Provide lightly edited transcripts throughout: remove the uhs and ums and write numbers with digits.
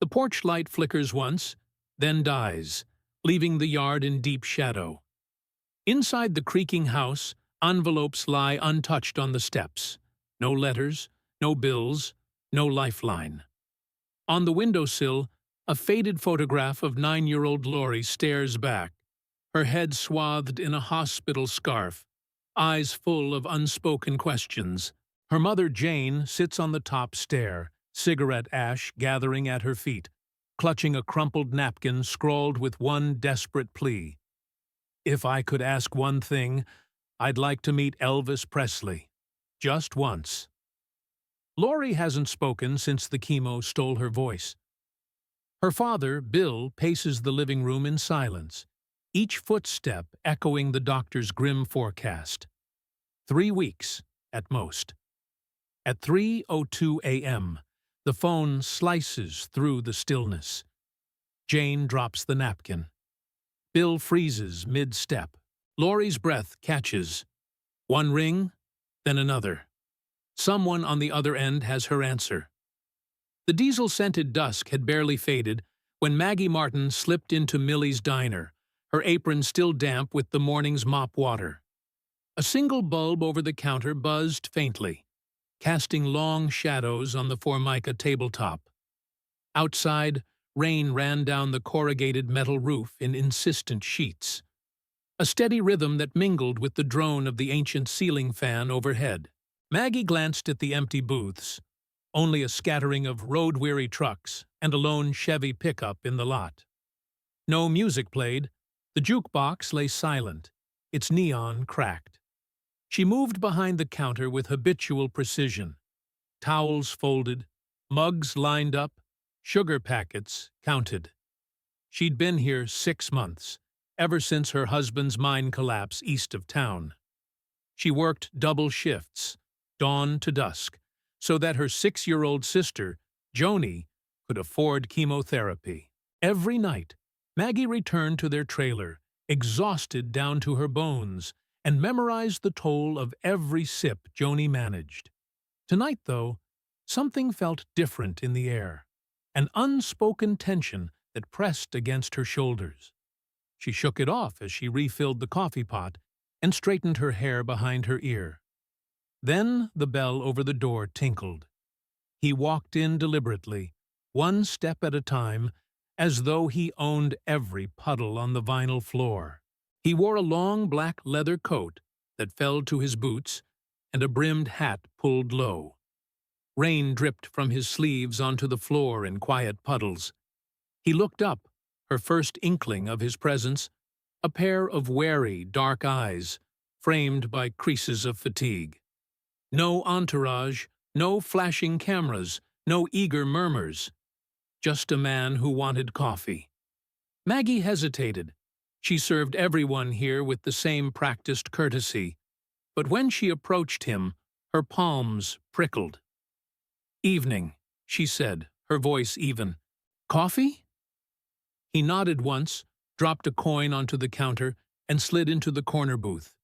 The porch light flickers once, then dies, leaving the yard in deep shadow. Inside the creaking house, envelopes lie untouched on the steps. No letters, no bills, no lifeline. On the windowsill, a faded photograph of 9-year-old Lori stares back, her head swathed in a hospital scarf, eyes full of unspoken questions. Her mother, Jane, sits on the top stair, cigarette ash gathering at her feet, clutching a crumpled napkin scrawled with one desperate plea. "If I could ask one thing, I'd like to meet Elvis Presley. Just once." Lori hasn't spoken since the chemo stole her voice. Her father, Bill, paces the living room in silence, each footstep echoing the doctor's grim forecast. 3 weeks, at most. At 3:02 a.m., the phone slices through the stillness. Jane drops the napkin. Bill freezes mid-step. Lori's breath catches. One ring, then another. Someone on the other end has her answer. The diesel-scented dusk had barely faded when Maggie Martin slipped into Millie's diner, her apron still damp with the morning's mop water. A single bulb over the counter buzzed faintly, casting long shadows on the Formica tabletop. Outside, rain ran down the corrugated metal roof in insistent sheets, a steady rhythm that mingled with the drone of the ancient ceiling fan overhead. Maggie glanced at the empty booths, only a scattering of road-weary trucks and a lone Chevy pickup in the lot. No music played, the jukebox lay silent, its neon cracked. She moved behind the counter with habitual precision. Towels folded, mugs lined up, sugar packets counted. She'd been here 6 months, ever since her husband's mine collapse east of town. She worked double shifts, dawn to dusk, so that her 6-year-old sister, Joni, could afford chemotherapy. Every night, Maggie returned to their trailer, exhausted down to her bones, and memorized the toll of every sip Joni managed. Tonight, though, something felt different in the air, an unspoken tension that pressed against her shoulders. She shook it off as she refilled the coffee pot and straightened her hair behind her ear. Then the bell over the door tinkled. He walked in deliberately, one step at a time, as though he owned every puddle on the vinyl floor. He wore a long black leather coat that fell to his boots and a brimmed hat pulled low. Rain dripped from his sleeves onto the floor in quiet puddles. He looked up, her first inkling of his presence, a pair of wary, dark eyes, framed by creases of fatigue. No entourage, no flashing cameras, no eager murmurs. Just a man who wanted coffee. Maggie hesitated. She served everyone here with the same practiced courtesy, but when she approached him, her palms prickled. "Evening," she said, her voice even. "Coffee?" He nodded once, dropped a coin onto the counter, and slid into the corner booth.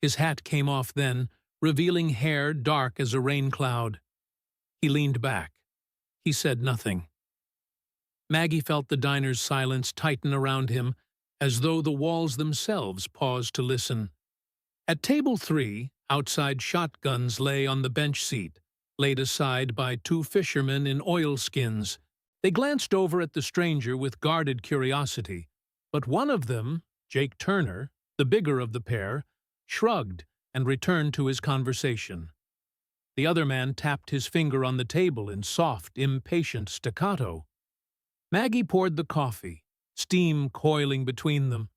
His hat came off then, revealing hair dark as a rain cloud. He leaned back. He said nothing. Maggie felt the diner's silence tighten around him, as though the walls themselves paused to listen. At table 3, outside shotguns lay on the bench seat, laid aside by 2 fishermen in oilskins. They glanced over at the stranger with guarded curiosity, but one of them, Jake Turner, the bigger of the pair, shrugged and returned to his conversation. The other man tapped his finger on the table in soft, impatient staccato. Maggie poured the coffee, steam coiling between them.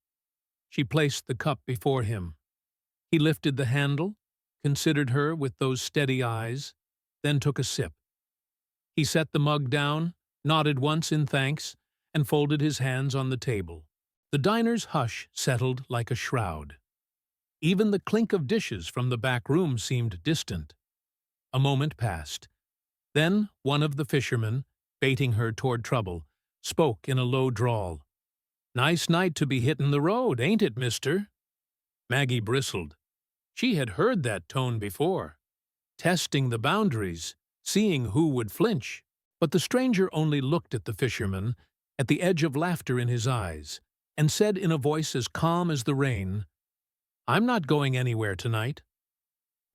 She placed the cup before him. He lifted the handle, considered her with those steady eyes, then took a sip. He set the mug down, nodded once in thanks, and folded his hands on the table. The diner's hush settled like a shroud. Even the clink of dishes from the back room seemed distant. A moment passed. Then one of the fishermen, baiting her toward trouble, spoke in a low drawl. "Nice night to be hittin' the road, ain't it, mister?" Maggie bristled. She had heard that tone before. Testing the boundaries, seeing who would flinch. But the stranger only looked at the fisherman, at the edge of laughter in his eyes, and said in a voice as calm as the rain, "I'm not going anywhere tonight."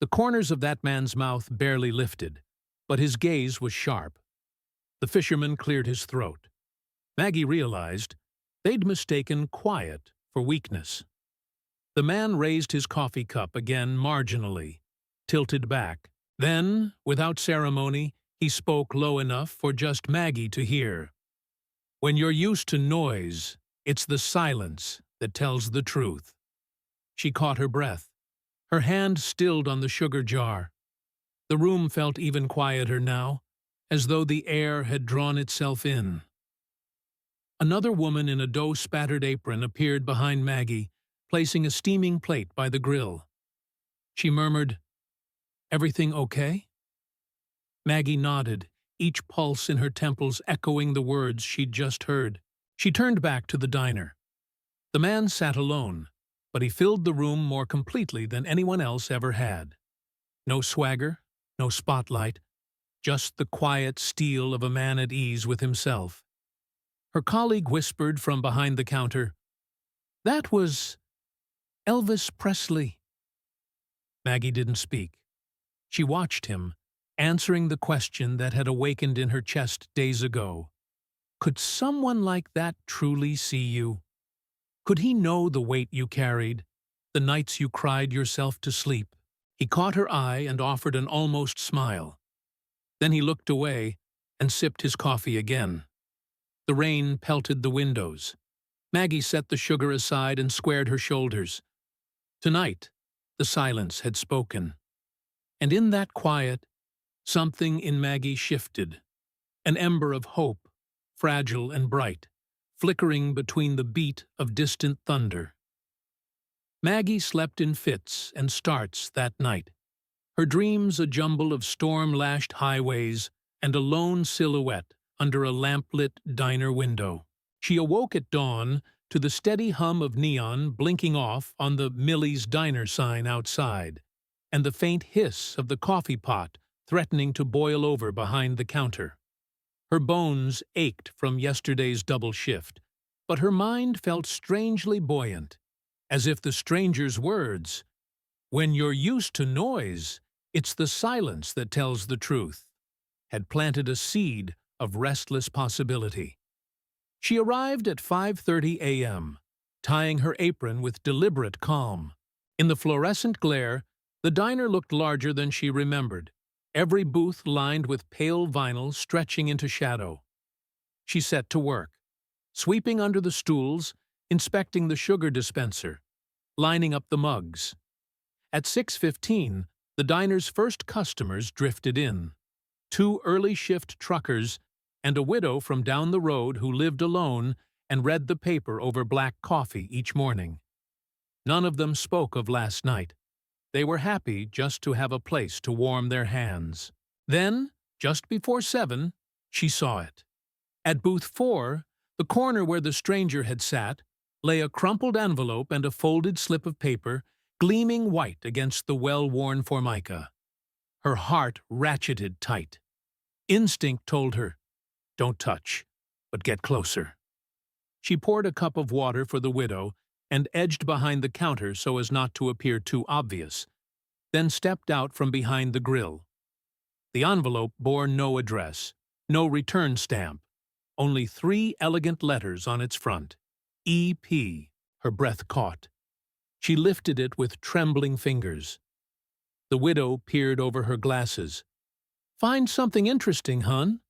The corners of that man's mouth barely lifted, but his gaze was sharp. The fisherman cleared his throat. Maggie realized they'd mistaken quiet for weakness. The man raised his coffee cup again marginally, tilted back. Then, without ceremony, he spoke low enough for just Maggie to hear. "When you're used to noise, it's the silence that tells the truth." She caught her breath. Her hand stilled on the sugar jar. The room felt even quieter now, as though the air had drawn itself in. Another woman in a dough-spattered apron appeared behind Maggie, placing a steaming plate by the grill. She murmured, "Everything okay?" Maggie nodded, each pulse in her temples echoing the words she'd just heard. She turned back to the diner. The man sat alone, but he filled the room more completely than anyone else ever had. No swagger, no spotlight, just the quiet steel of a man at ease with himself. Her colleague whispered from behind the counter, "That was Elvis Presley." Maggie didn't speak. She watched him, answering the question that had awakened in her chest days ago. Could someone like that truly see you? Could he know the weight you carried, the nights you cried yourself to sleep? He caught her eye and offered an almost smile. Then he looked away and sipped his coffee again. The rain pelted the windows. Maggie set the sugar aside and squared her shoulders. Tonight, the silence had spoken. And in that quiet, something in Maggie shifted. An ember of hope, fragile and bright, flickering between the beat of distant thunder. Maggie slept in fits and starts that night, her dreams a jumble of storm-lashed highways and a lone silhouette under a lamplit diner window. She awoke at dawn to the steady hum of neon blinking off on the Millie's Diner sign outside, and the faint hiss of the coffee pot threatening to boil over behind the counter. Her bones ached from yesterday's double shift, but her mind felt strangely buoyant, as if the stranger's words, "When you're used to noise, it's the silence that tells the truth," had planted a seed of restless possibility. She arrived at 5:30 a.m., tying her apron with deliberate calm. In the fluorescent glare, the diner looked larger than she remembered, every booth lined with pale vinyl stretching into shadow. She set to work, sweeping under the stools, inspecting the sugar dispenser, lining up the mugs. At 6:15, the diner's first customers drifted in. 2 early-shift truckers and a widow from down the road who lived alone and read the paper over black coffee each morning. None of them spoke of last night. They were happy just to have a place to warm their hands. Then, just before 7, she saw it. At booth 4, the corner where the stranger had sat, lay a crumpled envelope and a folded slip of paper, gleaming white against the well-worn formica. Her heart ratcheted tight. Instinct told her, "Don't touch, but get closer." She poured a cup of water for the widow and edged behind the counter so as not to appear too obvious, then stepped out from behind the grill. The envelope bore no address, no return stamp, only 3 elegant letters on its front. E.P. Her breath caught. She lifted it with trembling fingers. The widow peered over her glasses. "Find something interesting, hun?"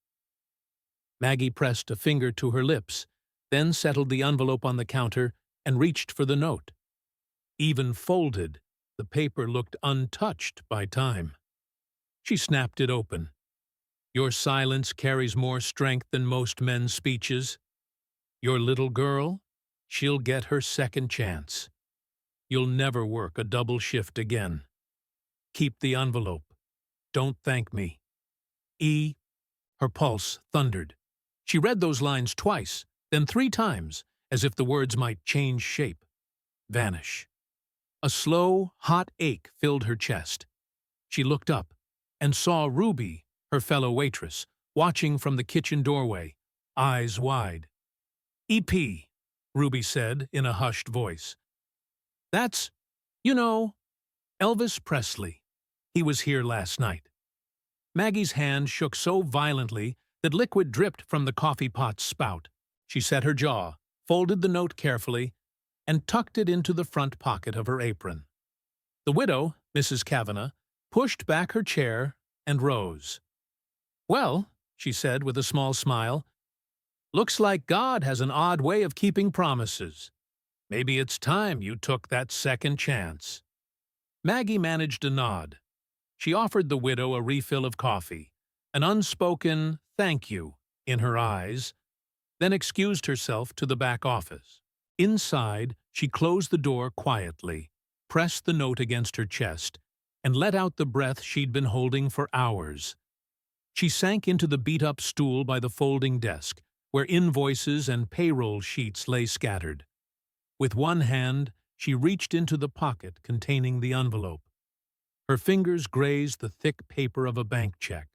Maggie pressed a finger to her lips, then settled the envelope on the counter and reached for the note. Even folded, the paper looked untouched by time. She snapped it open. "Your silence carries more strength than most men's speeches. Your little girl, she'll get her second chance. You'll never work a double shift again. Keep the envelope. Don't thank me. E." Her pulse thundered. She read those lines twice, then 3 times, as if the words might change shape, vanish. A slow, hot ache filled her chest. She looked up and saw Ruby, her fellow waitress, watching from the kitchen doorway, eyes wide. "EP," Ruby said in a hushed voice. "That's, you know, Elvis Presley. He was here last night." Maggie's hand shook so violently that liquid dripped from the coffee pot's spout. She set her jaw, folded the note carefully, and tucked it into the front pocket of her apron. The widow, Mrs. Kavanagh, pushed back her chair and rose. "Well," she said with a small smile, "looks like God has an odd way of keeping promises. Maybe it's time you took that second chance." Maggie managed a nod. She offered the widow a refill of coffee, an unspoken "thank you" in her eyes, then excused herself to the back office. Inside, she closed the door quietly, pressed the note against her chest, and let out the breath she'd been holding for hours. She sank into the beat-up stool by the folding desk, where invoices and payroll sheets lay scattered. With one hand, she reached into the pocket containing the envelope. Her fingers grazed the thick paper of a bank check,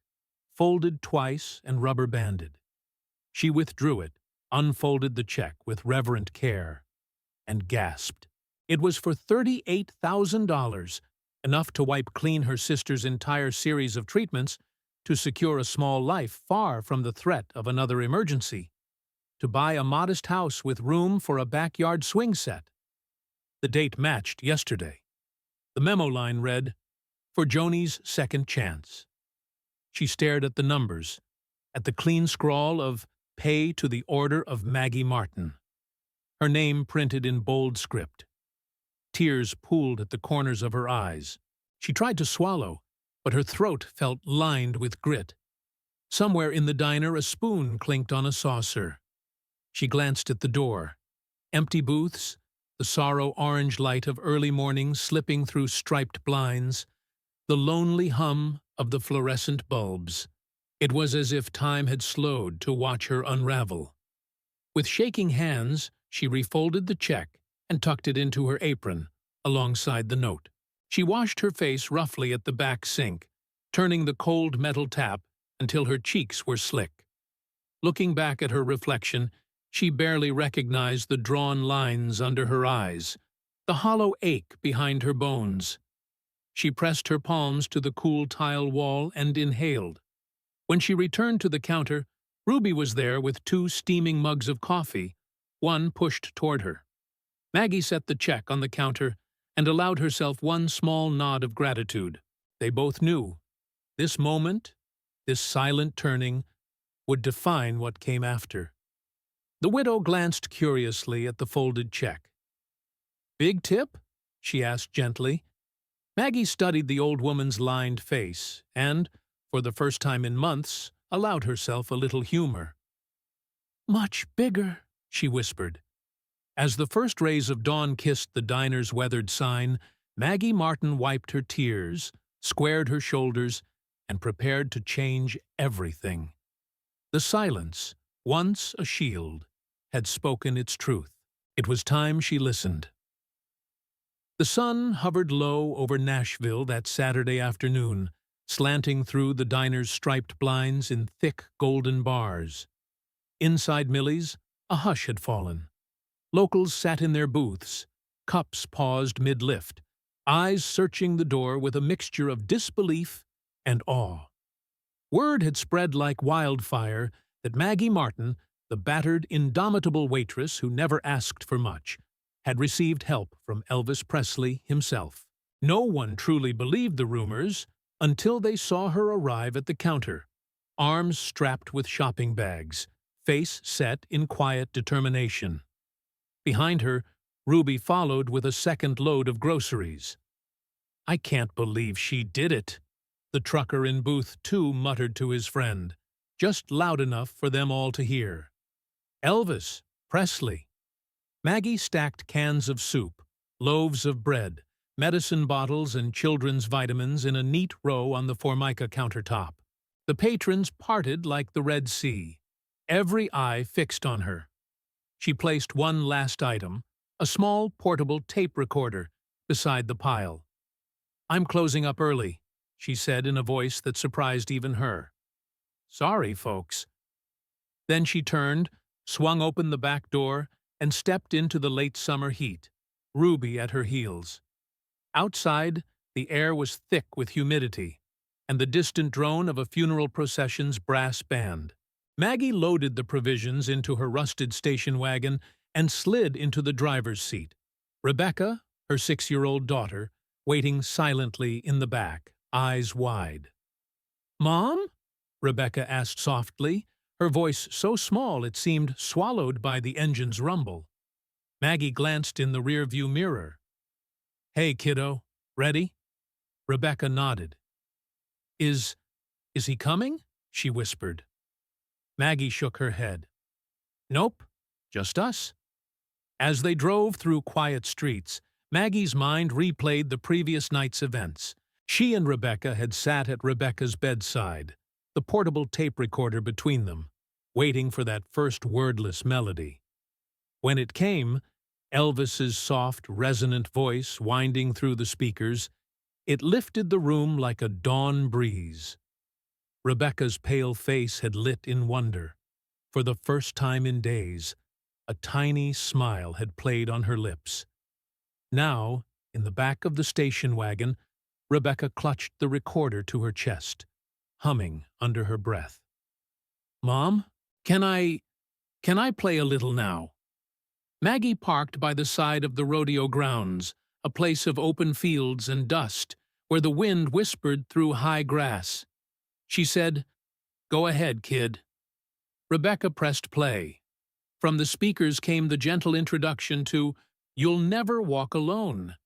folded twice and rubber-banded. She withdrew it, unfolded the check with reverent care, and gasped. It was for $38,000, enough to wipe clean her sister's entire series of treatments, to secure a small life far from the threat of another emergency, to buy a modest house with room for a backyard swing set. The date matched yesterday. The memo line read, "For Joni's second chance." She stared at the numbers, at the clean scrawl of "Pay to the order of Maggie Martin." Her name printed in bold script. Tears pooled at the corners of her eyes. She tried to swallow, but her throat felt lined with grit. Somewhere in the diner a spoon clinked on a saucer. She glanced at the door. Empty booths, the sorrow-orange light of early morning slipping through striped blinds, the lonely hum of the fluorescent bulbs. It was as if time had slowed to watch her unravel. With shaking hands, she refolded the check and tucked it into her apron, alongside the note. She washed her face roughly at the back sink, turning the cold metal tap until her cheeks were slick. Looking back at her reflection, she barely recognized the drawn lines under her eyes, the hollow ache behind her bones. She pressed her palms to the cool tile wall and inhaled. When she returned to the counter, Ruby was there with 2 steaming mugs of coffee, one pushed toward her. Maggie set the check on the counter and allowed herself one small nod of gratitude. They both knew this moment, this silent turning, would define what came after. The widow glanced curiously at the folded check. "Big tip?" she asked gently. Maggie studied the old woman's lined face and, for the first time in months, allowed herself a little humor. "Much bigger," she whispered. As the first rays of dawn kissed the diner's weathered sign, Maggie Martin wiped her tears, squared her shoulders, and prepared to change everything. The silence, once a shield, had spoken its truth. It was time she listened. The sun hovered low over Nashville that Saturday afternoon, slanting through the diner's striped blinds in thick golden bars. Inside Millie's, a hush had fallen. Locals sat in their booths, cups paused mid-lift, eyes searching the door with a mixture of disbelief and awe. Word had spread like wildfire that Maggie Martin, the battered, indomitable waitress who never asked for much, had received help from Elvis Presley himself. No one truly believed the rumors until they saw her arrive at the counter, arms strapped with shopping bags, face set in quiet determination. Behind her, Ruby followed with a second load of groceries. "I can't believe she did it," the trucker in booth 2 muttered to his friend, just loud enough for them all to hear. "Elvis Presley." Maggie stacked cans of soup, loaves of bread, medicine bottles and children's vitamins in a neat row on the Formica countertop. The patrons parted like the Red Sea, every eye fixed on her. She placed one last item, a small portable tape recorder, beside the pile. "I'm closing up early," she said in a voice that surprised even her. Sorry, folks." Then she turned, swung open the back door, and stepped into the late summer heat, Ruby at her heels. Outside, the air was thick with humidity, and the distant drone of a funeral procession's brass band. Maggie loaded the provisions into her rusted station wagon and slid into the driver's seat. Rebecca, her 6-year-old daughter, waiting silently in the back, eyes wide. "Mom?" Rebecca asked softly, her voice so small it seemed swallowed by the engine's rumble. Maggie glanced in the rearview mirror. "Hey, kiddo, ready?" Rebecca nodded. Is he coming?" she whispered. Maggie shook her head. "Nope, just us." As they drove through quiet streets, Maggie's mind replayed the previous night's events. She and Rebecca had sat at Rebecca's bedside, the portable tape recorder between them, waiting for that first wordless melody. When it came, Elvis's soft, resonant voice winding through the speakers, it lifted the room like a dawn breeze. Rebecca's pale face had lit in wonder. For the first time in days, a tiny smile had played on her lips. Now, in the back of the station wagon, Rebecca clutched the recorder to her chest, humming under her breath. "Mom, can I play a little now?" Maggie parked by the side of the rodeo grounds, a place of open fields and dust, where the wind whispered through high grass. She said, "Go ahead, kid." Rebecca pressed play. From the speakers came the gentle introduction to "You'll Never Walk Alone."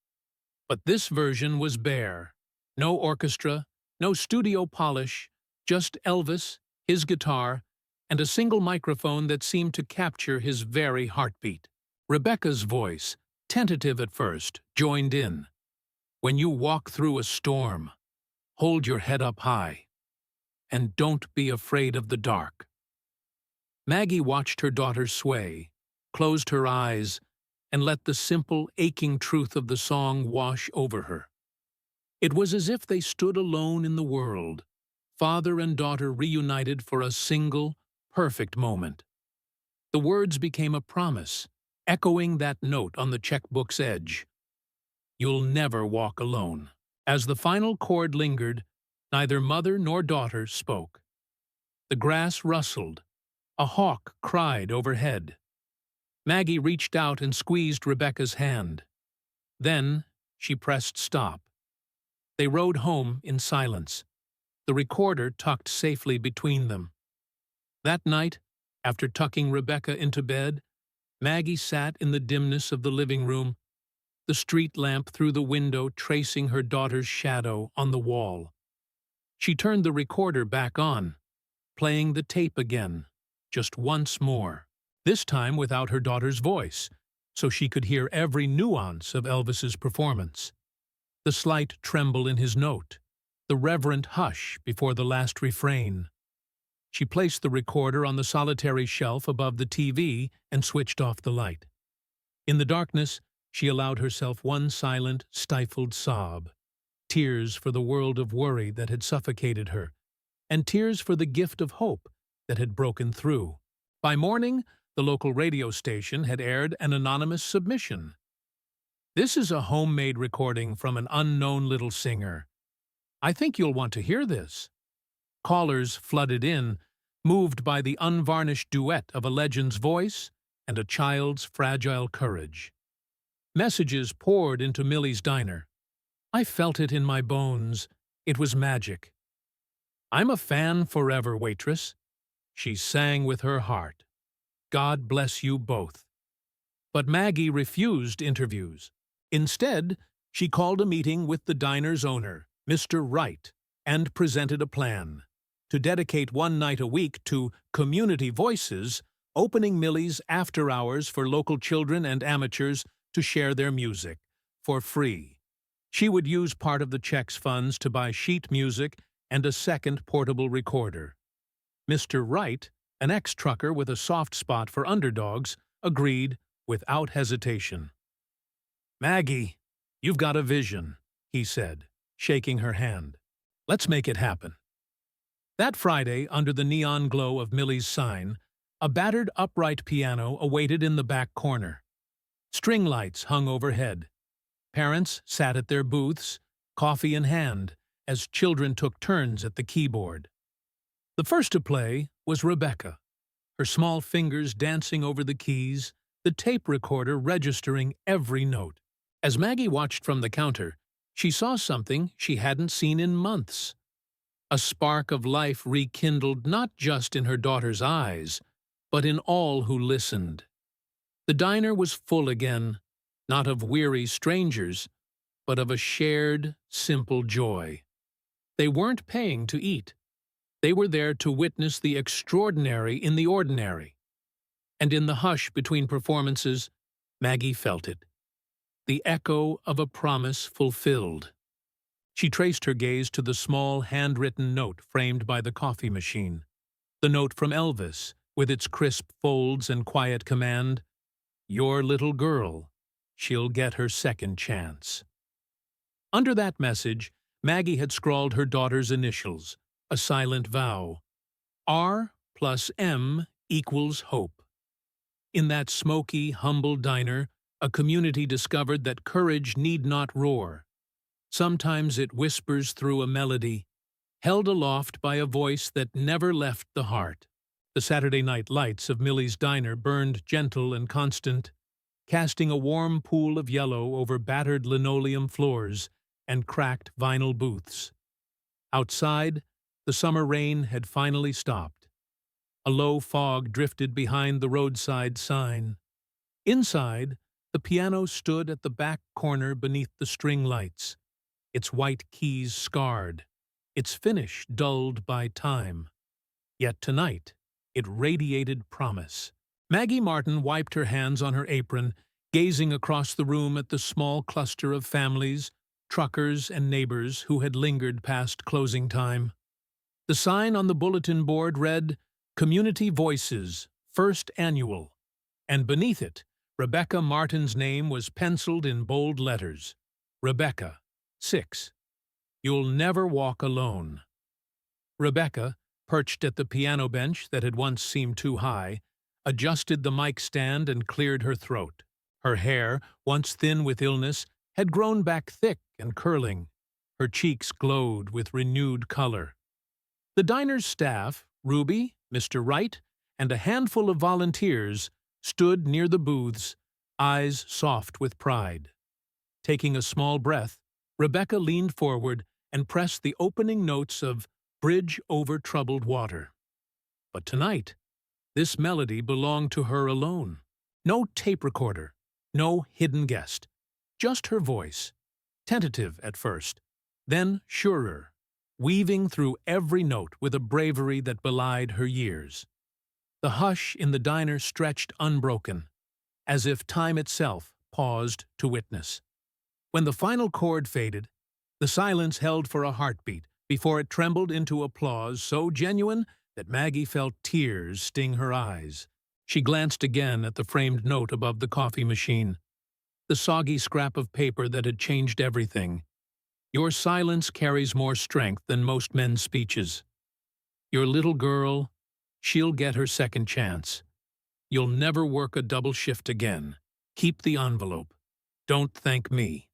But this version was bare. No orchestra, no studio polish, just Elvis, his guitar, and a single microphone that seemed to capture his very heartbeat. Rebecca's voice, tentative at first, joined in. "When you walk through a storm, hold your head up high, and don't be afraid of the dark." Maggie watched her daughter sway, closed her eyes, and let the simple, aching truth of the song wash over her. It was as if they stood alone in the world, father and daughter reunited for a single, perfect moment. The words became a promise, echoing that note on the checkbook's edge. "You'll never walk alone." As the final chord lingered, neither mother nor daughter spoke. The grass rustled. A hawk cried overhead. Maggie reached out and squeezed Rebecca's hand. Then she pressed stop. They rode home in silence, the recorder tucked safely between them. That night, after tucking Rebecca into bed, Maggie sat in the dimness of the living room, the street lamp through the window tracing her daughter's shadow on the wall. She turned the recorder back on, playing the tape again, just once more, this time without her daughter's voice, so she could hear every nuance of Elvis's performance. The slight tremble in his note, the reverent hush before the last refrain. She placed the recorder on the solitary shelf above the TV and switched off the light. In the darkness, she allowed herself one silent, stifled sob, tears for the world of worry that had suffocated her, and tears for the gift of hope that had broken through. By morning, the local radio station had aired an anonymous submission. "This is a homemade recording from an unknown little singer. I think you'll want to hear this." Callers flooded in, moved by the unvarnished duet of a legend's voice and a child's fragile courage. Messages poured into Millie's diner. "I felt it in my bones. It was magic." "I'm a fan forever, waitress." She sang with her heart. "God bless you both." But Maggie refused interviews. Instead, she called a meeting with the diner's owner, Mr. Wright, and presented a plan to dedicate one night a week to community voices, opening Millie's after hours for local children and amateurs to share their music, for free. She would use part of the check's funds to buy sheet music and a second portable recorder. Mr. Wright, an ex-trucker with a soft spot for underdogs, agreed without hesitation. "Maggie, you've got a vision," he said, shaking her hand. "Let's make it happen." That Friday, under the neon glow of Millie's sign, a battered upright piano awaited in the back corner. String lights hung overhead. Parents sat at their booths, coffee in hand, as children took turns at the keyboard. The first to play was Rebecca, her small fingers dancing over the keys, the tape recorder registering every note. As Maggie watched from the counter, she saw something she hadn't seen in months. A spark of life rekindled not just in her daughter's eyes, but in all who listened. The diner was full again, not of weary strangers, but of a shared, simple joy. They weren't paying to eat. They were there to witness the extraordinary in the ordinary. And in the hush between performances, Maggie felt it. The echo of a promise fulfilled. She traced her gaze to the small handwritten note framed by the coffee machine. The note from Elvis, with its crisp folds and quiet command, "Your little girl, she'll get her second chance." Under that message, Maggie had scrawled her daughter's initials, a silent vow. R plus M equals hope. In that smoky, humble diner, a community discovered that courage need not roar. Sometimes it whispers through a melody, held aloft by a voice that never left the heart. The Saturday night lights of Millie's diner burned gentle and constant, casting a warm pool of yellow over battered linoleum floors and cracked vinyl booths. Outside, the summer rain had finally stopped. A low fog drifted behind the roadside sign. Inside, the piano stood at the back corner beneath the string lights, its white keys scarred, its finish dulled by time. Yet tonight, it radiated promise. Maggie Martin wiped her hands on her apron, gazing across the room at the small cluster of families, truckers, and neighbors who had lingered past closing time. The sign on the bulletin board read, "Community Voices, First Annual," and beneath it, Rebecca Martin's name was penciled in bold letters. Rebecca, 6. You'll never walk alone. Rebecca, perched at the piano bench that had once seemed too high, adjusted the mic stand and cleared her throat. Her hair, once thin with illness, had grown back thick and curling. Her cheeks glowed with renewed color. The diner's staff, Ruby, Mr. Wright, and a handful of volunteers stood near the booths, eyes soft with pride. Taking a small breath, Rebecca leaned forward and pressed the opening notes of "Bridge Over Troubled Water." But tonight, this melody belonged to her alone. No tape recorder, no hidden guest. Just her voice, tentative at first, then surer, weaving through every note with a bravery that belied her years. The hush in the diner stretched unbroken, as if time itself paused to witness. When the final chord faded, the silence held for a heartbeat before it trembled into applause so genuine that Maggie felt tears sting her eyes. She glanced again at the framed note above the coffee machine, the soggy scrap of paper that had changed everything. Your silence carries more strength than most men's speeches. Your little girl, she'll get her second chance. You'll never work a double shift again. Keep the envelope. Don't thank me.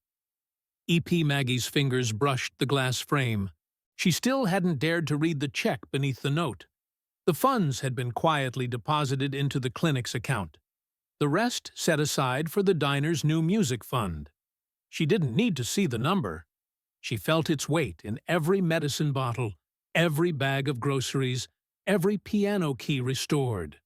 E.P. Maggie's fingers brushed the glass frame. She still hadn't dared to read the check beneath the note. The funds had been quietly deposited into the clinic's account. The rest set aside for the diner's new music fund. She didn't need to see the number. She felt its weight in every medicine bottle, every bag of groceries, every piano key restored.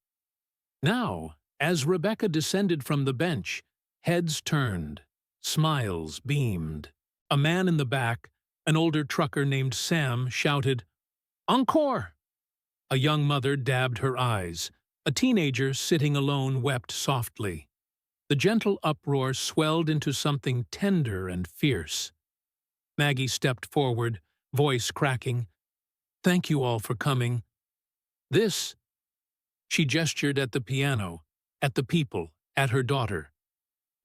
Now, as Rebecca descended from the bench, heads turned, smiles beamed. A man in the back, an older trucker named Sam, shouted, "Encore!" A young mother dabbed her eyes. A teenager sitting alone wept softly. The gentle uproar swelled into something tender and fierce. Maggie stepped forward, voice cracking. "Thank you all for coming. This," she gestured at the piano, at the people, at her daughter.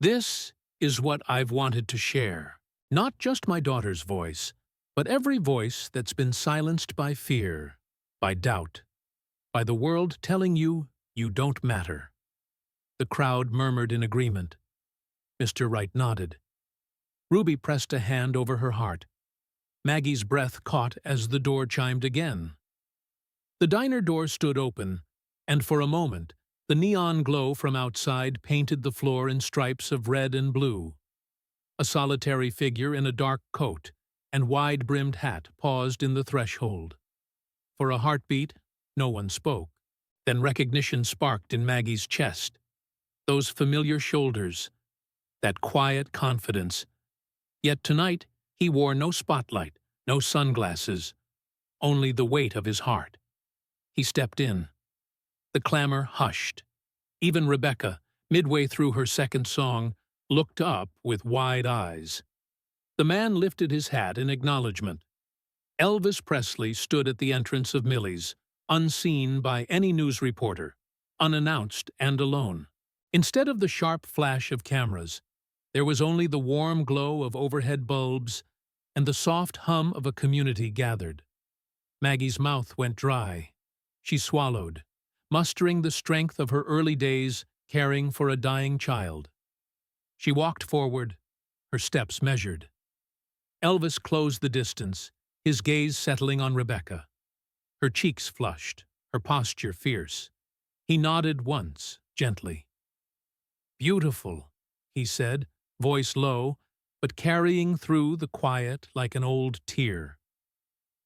"This is what I've wanted to share. Not just my daughter's voice, but every voice that's been silenced by fear. by doubt, by the world telling you you don't matter. The crowd murmured in agreement. Mr. Wright nodded. Ruby pressed a hand over her heart. Maggie's breath caught as the door chimed again. The diner door stood open, and for a moment, the neon glow from outside painted the floor in stripes of red and blue. A solitary figure in a dark coat and wide-brimmed hat paused in the threshold. For a heartbeat, no one spoke. Then recognition sparked in Maggie's chest. Those familiar shoulders, that quiet confidence. Yet tonight, he wore no spotlight, no sunglasses, only the weight of his heart. He stepped in. The clamor hushed. Even Rebecca, midway through her second song, looked up with wide eyes. The man lifted his hat in acknowledgement. Elvis Presley stood at the entrance of Millie's, unseen by any news reporter, unannounced and alone. Instead of the sharp flash of cameras, there was only the warm glow of overhead bulbs and the soft hum of a community gathered. Maggie's mouth went dry. She swallowed, mustering the strength of her early days caring for a dying child. She walked forward, her steps measured. Elvis closed the distance, his gaze settling on Rebecca. Her cheeks flushed, her posture fierce. He nodded once, gently. "Beautiful," he said, voice low, but carrying through the quiet like an old tear.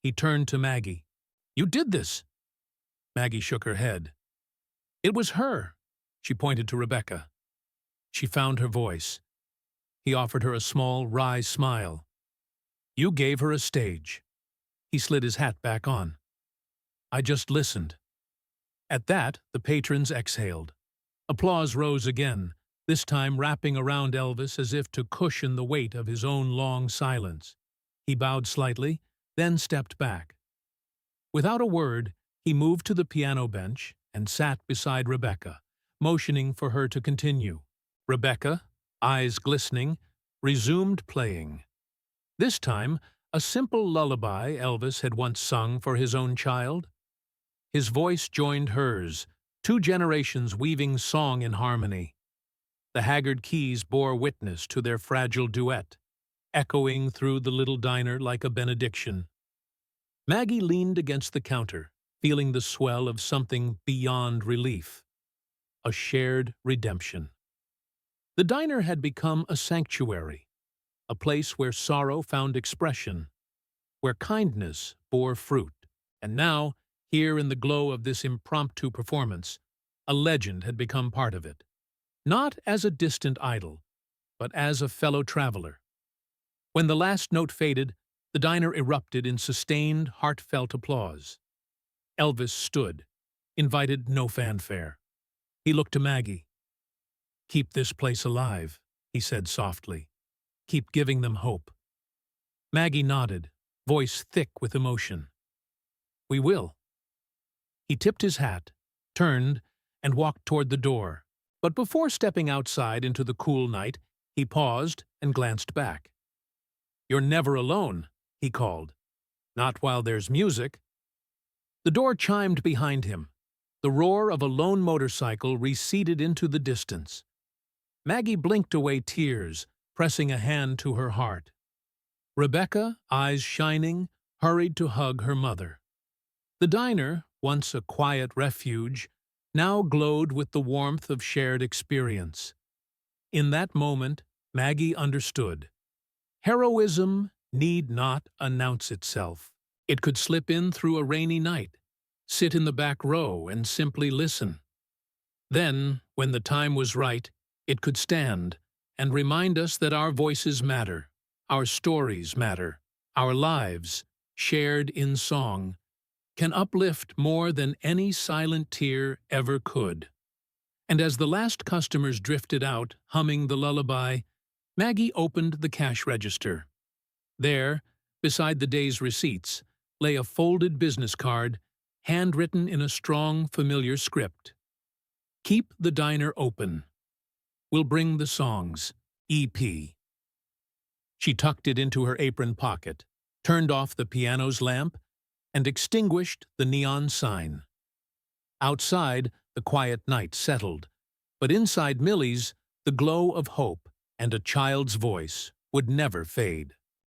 He turned to Maggie. "You did this!" Maggie shook her head. "It was her." She pointed to Rebecca. She found her voice. He offered her a small, wry smile. "You gave her a stage." He slid his hat back on. "I just listened." At that, the patrons exhaled. Applause rose again, this time wrapping around Elvis as if to cushion the weight of his own long silence. He bowed slightly, then stepped back. Without a word, he moved to the piano bench and sat beside Rebecca, motioning for her to continue. Rebecca, eyes glistening, resumed playing. This time, a simple lullaby Elvis had once sung for his own child. His voice joined hers, two generations weaving song in harmony. The haggard keys bore witness to their fragile duet, echoing through the little diner like a benediction. Maggie leaned against the counter, feeling the swell of something beyond relief. A shared redemption. The diner had become a sanctuary, a place where sorrow found expression, where kindness bore fruit. And now, here in the glow of this impromptu performance, a legend had become part of it. Not as a distant idol, but as a fellow traveler. When the last note faded, the diner erupted in sustained, heartfelt applause. Elvis stood, invited no fanfare. He looked to Maggie. "Keep this place alive," he said softly. "Keep giving them hope." Maggie nodded, voice thick with emotion. "We will." He tipped his hat, turned, and walked toward the door. But before stepping outside into the cool night, he paused and glanced back. "You're never alone," he called. "Not while there's music." The door chimed behind him. The roar of a lone motorcycle receded into the distance. Maggie blinked away tears, pressing a hand to her heart. Rebecca, eyes shining, hurried to hug her mother. The diner, once a quiet refuge, now glowed with the warmth of shared experience. In that moment, Maggie understood. Heroism need not announce itself. It could slip in through a rainy night, sit in the back row and simply listen. Then, when the time was right, it could stand and remind us that our voices matter, our stories matter, our lives, shared in song, can uplift more than any silent tear ever could. And as the last customers drifted out, humming the lullaby, Maggie opened the cash register. There, beside the day's receipts, lay a folded business card, handwritten in a strong, familiar script. "Keep the diner open. We'll bring the songs. E.P." She tucked it into her apron pocket, turned off the piano's lamp, and extinguished the neon sign. Outside, the quiet night settled, but inside Millie's, the glow of hope and a child's voice would never fade.